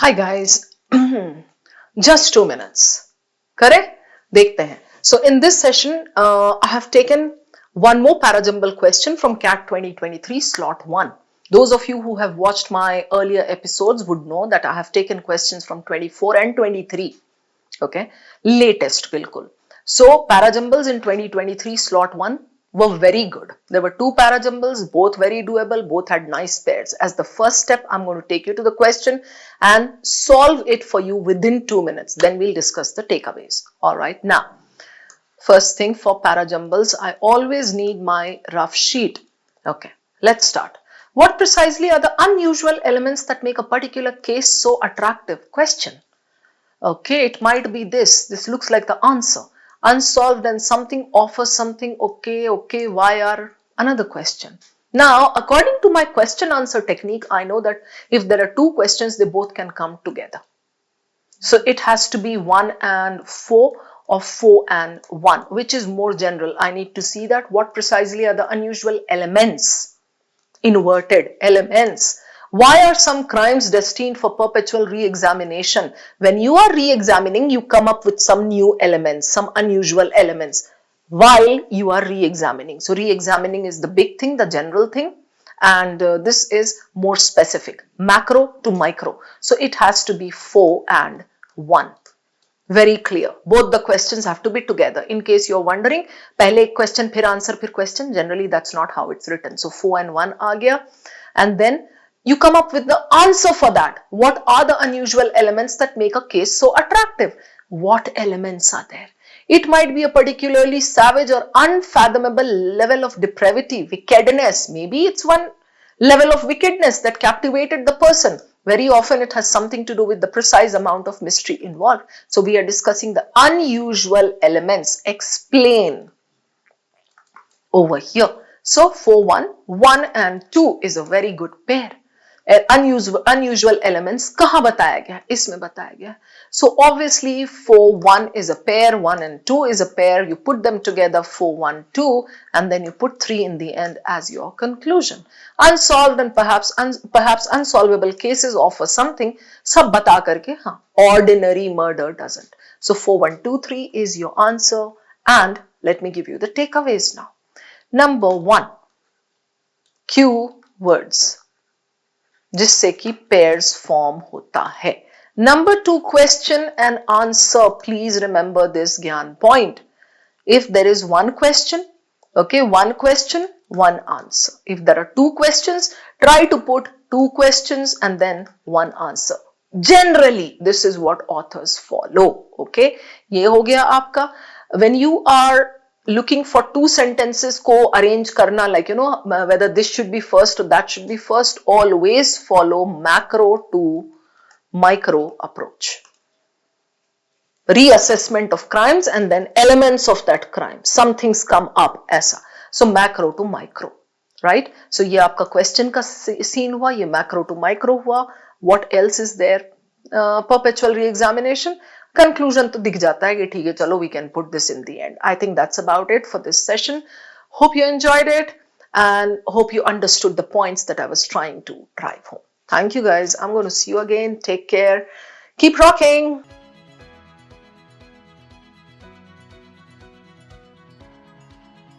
Hi guys, just 2 minutes. Correct? देखते हैं. So in this session, I have taken one more Parajumble question from CAT 2023 slot 1. Those of you who have watched my earlier episodes would know that I have taken questions from 24 and 23. Okay, latest bilkul. So Parajumbles in 2023 slot 1 were very good. There were two Parajumbles, both very doable, both had nice pairs. As the first step, I'm going to take you to the question and solve it for you within 2 minutes. Then we'll discuss the takeaways. All right, now, first thing for Parajumbles, I always need my rough sheet. Okay, let's start. What precisely are the unusual elements that make a particular case so attractive? Question. Okay, it might be this. This looks like the answer. Unsolved and something offers something. Okay, why are another question. Now, according to my question answer technique, I know that if there are two questions, they both can come together. So it has to be 1 and 4 or 4 and 1, which is more general. I need to see that what precisely are the unusual elements, inverted elements. Why are some crimes destined for perpetual re-examination? When you are re-examining, you come up with some new elements, some unusual elements while you are re-examining. So re-examining is the big thing, the general thing, and this is more specific, macro to micro. So it has to be 4 and 1. Very clear. Both the questions have to be together. In case you're wondering, pehle ek question, phir answer, phir question. Generally, that's not how it's written. So 4 and 1 aa gaya. And then you come up with the answer for that. What are the unusual elements that make a case so attractive? What elements are there? It might be a particularly savage or unfathomable level of depravity, wickedness. Maybe it's one level of wickedness that captivated the person. Very often it has something to do with the precise amount of mystery involved. So we are discussing the unusual elements. Explain over here. So 4, 1, 1 and 2 is a very good pair. Unusual elements kahan bataya gaya? Isme bataya gaya. So obviously 4, 1 is a pair, 1 and 2 is a pair. You put them together, 4, 1, 2, and then you put 3 in the end as your conclusion. Unsolved and perhaps unsolvable cases offer something. Sab bata karke, ordinary murder doesn't. So 4, 1, 2, 3 is your answer. And let me give you the takeaways now. Number 1, Q words, जिससे कि pairs form होता है. Number 2, question and answer. Please remember this gyan point. If there is one question, okay, one question, one answer. If there are two questions, try to put two questions and then one answer. Generally, this is what authors follow. Okay, ये हो गया आपका. When you are looking for two sentences ko arrange karna, like whether this should be first or that should be first, always follow macro to micro approach. Reassessment of crimes and then elements of that crime. Some things come up aisa. So macro to micro, right? So ye aapka question ka scene hua, ye macro to micro hua. What else is there? Perpetual re-examination. Conclusion to dikh jata hai ki theek hai, chalo we can put this in the end. I think that's about it for this session. Hope you enjoyed it and hope you understood the points that I was trying to drive home. Thank you guys. I'm going to see you again. Take care. Keep rocking.